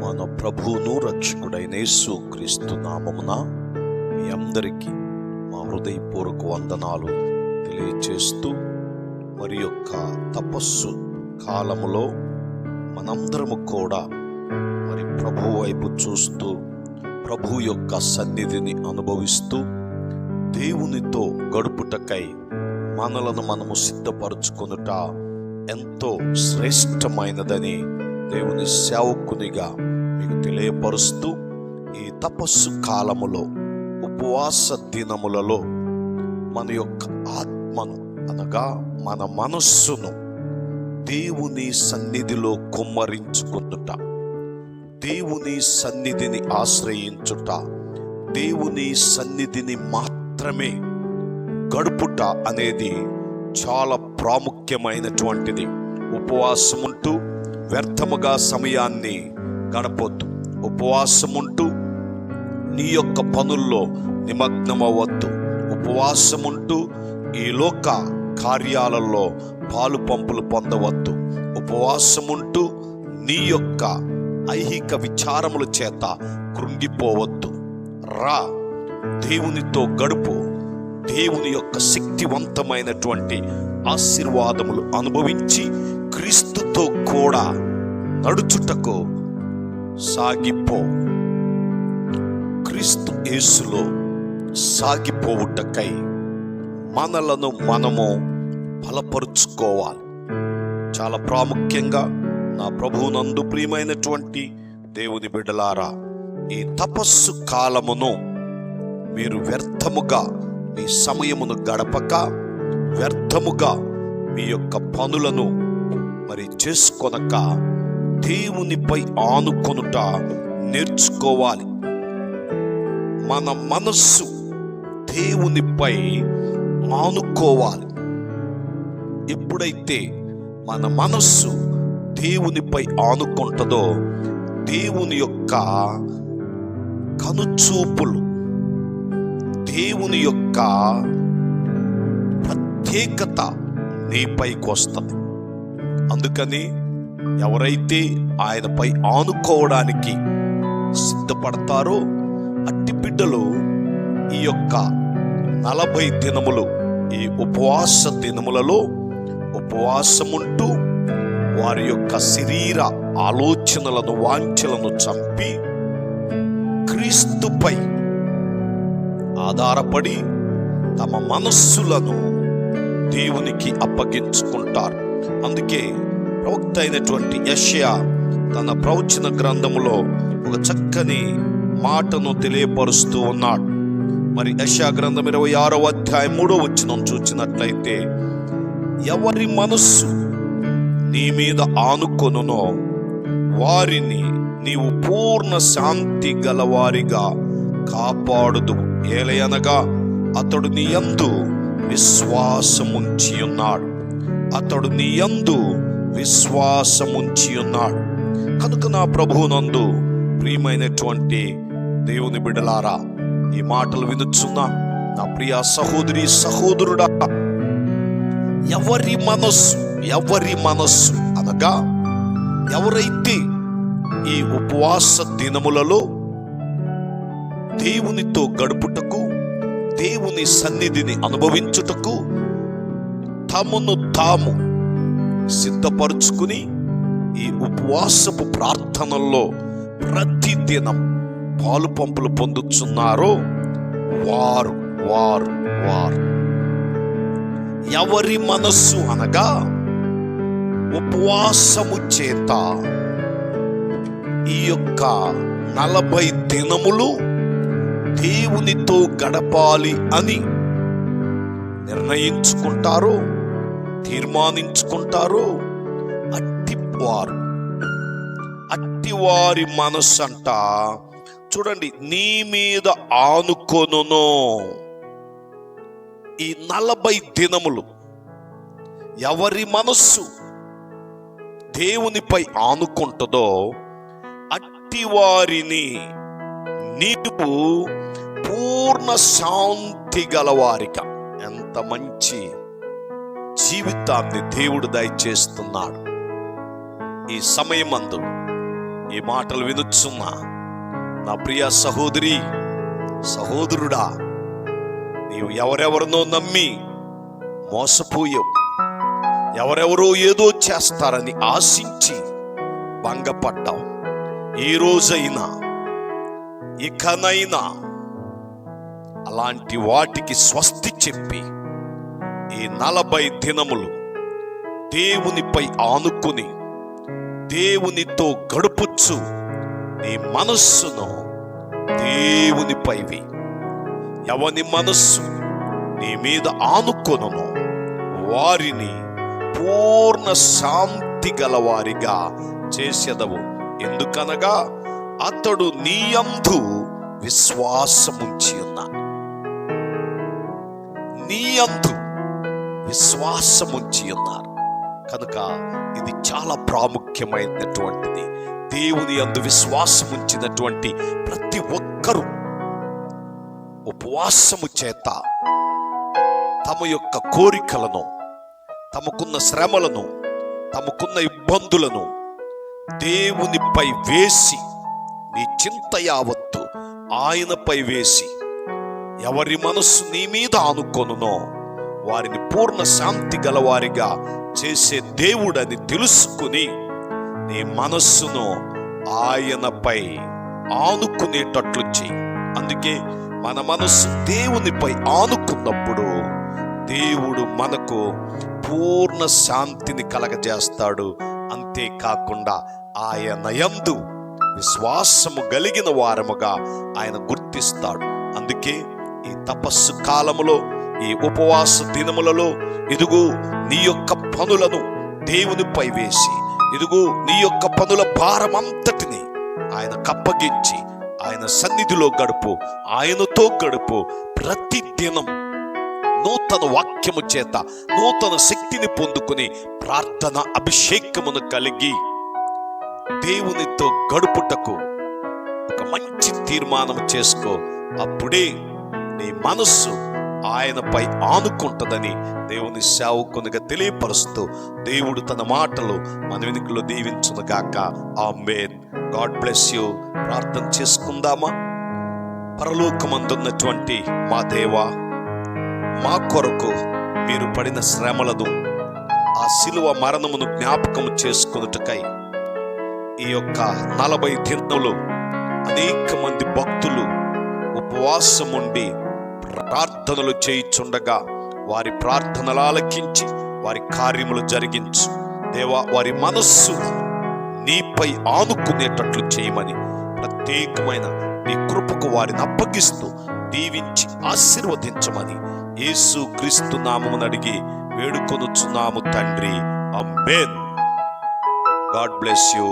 మన ప్రభువును రక్షకుడైన యేసు క్రీస్తు నామమున మీ అందరికీ మా హృదయపూర్వక వందనాలు తెలియచేస్తూ, మరి యొక్క తపస్సు కాలములో మనందరము కూడా మరి ప్రభు వైపు చూస్తూ, ప్రభు యొక్క సన్నిధిని అనుభవిస్తూ, దేవునితో గడుపుటకై మనలను మనము సిద్ధపరచుకొనుట ఎంతో శ్రేష్టమైనదని దేవుని సేవకునిగా మీకు తెలియపరుస్తూ, ఈ తపస్సు కాలములో ఉపవాస దినములలో మన యొక్క ఆత్మను అనగా మన మనస్సును దేవుని సన్నిధిలో కుమ్మరించుకుంటుట, దేవుని సన్నిధిని ఆశ్రయించుట, దేవుని సన్నిధిని మాత్రమే గడుపుట అనేది చాలా ప్రాముఖ్యమైనటువంటిది. ఉపవాసముంటూ వ్యర్థముగా సమయాన్ని గడపొద్దు. ఉపవాసముంటూ నీ యొక్క పనుల్లో నిమగ్నమవద్దు. ఉపవాసముంటూ ఈ లోక కార్యాలలో పాలు పంపులు పొందవద్దు. ఉపవాసముంటూ నీ యొక్క ఐహిక విచారముల చేత కృంగిపోవద్దు. రా, దేవునితో గడుపు. దేవుని యొక్క శక్తివంతమైనటువంటి ఆశీర్వాదములు అనుభవించి క్రీస్తుతో కూడా నడుచుటకు సాగిపో. క్రీస్తు యేసులో సాగిపోవుటకై మనలను మనము బలపరుచుకోవాలి. చాలా ప్రాముఖ్యంగా నా ప్రభువునందు ప్రియమైనటువంటి దేవుని బిడ్డలారా, ఈ తపస్సు కాలమును మీరు వ్యర్థముగా మీ సమయమును గడపక, వ్యర్థముగా మీ యొక్క పనులను మరి చేసుకొనక, దేవునిపై ఆనుకొనుట నేర్చుకోవాలి. మన మనస్సు దేవునిపై ఆనుకోవాలి. ఎప్పుడైతే మన మనస్సు దేవునిపై ఆనుకుంటుందో, దేవుని యొక్క కనుచూపులు, దేవుని యొక్క ప్రత్యేకత నీపైకి వస్తుంది. అందుకని ఎవరైతే ఆయనపై ఆనుకోవడానికి సిద్ధపడతారో అట్టి బిడ్డలు ఈ యొక్క 40 దినములు, ఈ ఉపవాస దినములలో ఉపవాసముంటూ వారి యొక్క శరీర ఆలోచనలను, వాంఛలను చంపి క్రీస్తుపై ఆధారపడి తమ మనస్సులను దేవునికి అప్పగించుకుంటారు. అందుకే ప్రవక్త అయినటువంటి యెషయా తన ప్రవచన గ్రంథములో ఒక చక్కని మాటను తెలియపరుస్తూ ఉన్నాడు. మరి యెషయా గ్రంథం 26వ అధ్యాయం 3వ వచనం చూచినట్లయితే, ఎవరి మనస్సు నీ మీద ఆనుకొనునో వారిని నీవు పూర్ణ శాంతి గలవారిగా కాపాడుదు. ఏలయనగా అతడు నీ యందు విశ్వాసముంచి ఉన్నాడు. అతడు నీ యందు విశ్వాసముంచి ఉన్నాడు. కనుక నా ప్రభువునందు ప్రియమైనటువంటి దేవుని బిడ్డలారా, ఈ మాటలు వినుచున్నా నా ప్రియ సహోదరి సహోదరుడా, ఎవరి మనస్సు అనగా ఎవరైతే ఈ ఉపవాస దినములలో దేవునితో గడుపుటకు, దేవుని సన్నిధిని అనుభవించుటకు తమను తాము సిద్ధపరుచుకుని ఈ ఉపవాసపు ప్రార్థనల్లో ప్రతిదినం పాలు పంపులు పొందుతున్నారో వారు ఎవరి మనస్సు అనగా ఉపవాసము చేత ఈ యొక్క 40 దినములు దేవునితో గడపాలి అని నిర్ణయించుకుంటారో, తీర్మానించుకుంటారో అట్టివారి మనస్సు అంట, చూడండి, నీ మీద ఆనుకొనును. ఈ 40 దినములు ఎవరి మనస్సు దేవునిపై ఆనుకుంటుందో అట్టివారిని నీవు పూర్ణ శాంతి గలవారిగా, ఎంత మంచి జీవితాన్ని దేవుడు దయచేస్తున్నాడు. ఈ సమయమందు ఈ మాటలు వినుచున్నా నా ప్రియ సహోదరి సహోదరుడా, నీవు ఎవరెవరినో నమ్మి మోసపోయావు. ఎవరెవరో ఏదో చేస్తారని ఆశించి భంగపడ్డావు. ఈ రోజైనా ఇకనైనా అలాంటి వాటికి స్వస్తి చెప్పి ఈ 40 దినములు దేవునిపై ఆనుకుని దేవునితో గడుపుచ్చు నీ మనస్సును దేవునిపైవి. ఎవని మనస్సు నీ మీద ఆనుకొనును వారిని పూర్ణ శాంతి గలవారిగా చేసెదవు. ఎందుకనగా అతడు నీ యందు విశ్వాసముంచి ఉన్నాడు. నీ యందు విశ్వాసముంచి ఉన్నారు కనుక ఇది చాలా ప్రాముఖ్యమైనటువంటిది. దేవుని యందు విశ్వాసముంచినటువంటి ప్రతి ఒక్కరూ ఉపవాసము చేత తమ యొక్క కోరికలను, తమకున్న శ్రమలను, తమకున్న ఇబ్బందులను దేవునిపై వేసి, నీ చింత యావత్తు ఆయనపై వేసి, ఎవరి మనస్సు నీ మీద ఆనుకొనునో వారిని పూర్ణ శాంతి గలవారిగా చేసే దేవుడని తెలుసుకుని నీ మనస్సును ఆయనపై ఆనుకునేటట్లు చేయి. అందుకే మన మనస్సు దేవునిపై ఆనుకున్నప్పుడు దేవుడు మనకు పూర్ణ శాంతిని కలగజేస్తాడు. అంతేకాకుండా ఆయన యందు విశ్వాసము కలిగిన వారముగా ఆయన గుర్తిస్తాడు. అందుకే ఈ తపస్సు కాలములో, ఈ ఉపవాస దినములలో ఇదిగో నీ యొక్క పనులను దేవునిపై వేసి, ఇదిగో నీ యొక్క పనుల భారమంతటిని ఆయన కప్పగించి ఆయన సన్నిధిలో గడుపు, ఆయనతో గడుపు. ప్రతి దినం నూతన వాక్యము చేత నూతన శక్తిని పొందుకుని ప్రార్థన అభిషేకమును కలిగి దేవునితో గడుపుటకు ఒక మంచి తీర్మానం చేసుకో. అప్పుడే నీ మనస్సు ఆయనపై ఆనుకుంటదని దేవుని సేవకునిగా తెలియపరుస్తూ దేవుడు తన మాటలు మన వెనుకలో దీవించునుగాక. ఆమేన్. God bless you. ప్రార్థన చేసుకుందామా? పరలోకమందున్నటువంటి మా దేవా, మా కొరకు మీరు పడిన శ్రమలను, ఆ శిలువ మరణమును జ్ఞాపకం చేసుకొనుటకై ఈ యొక్క 40 దినములు అనేక మంది భక్తులు ఉపవాసం ఉండి ప్రార్థనలు చేయుచుండగా వారి ప్రార్థనలు ఆలకించి వారి కార్యములు జరిగించు దేవా. వారి మనస్సు నీపై ఆనుకునేటట్లు చేయమని ప్రత్యేకమైన నీ కృపకు వారిని అప్పగిస్తూ దీవించి ఆశీర్వదించమని యేసు క్రీస్తు నామమున అడిగి వేడుకొనుచున్నాము తండ్రి. ఆమేన్. God bless you.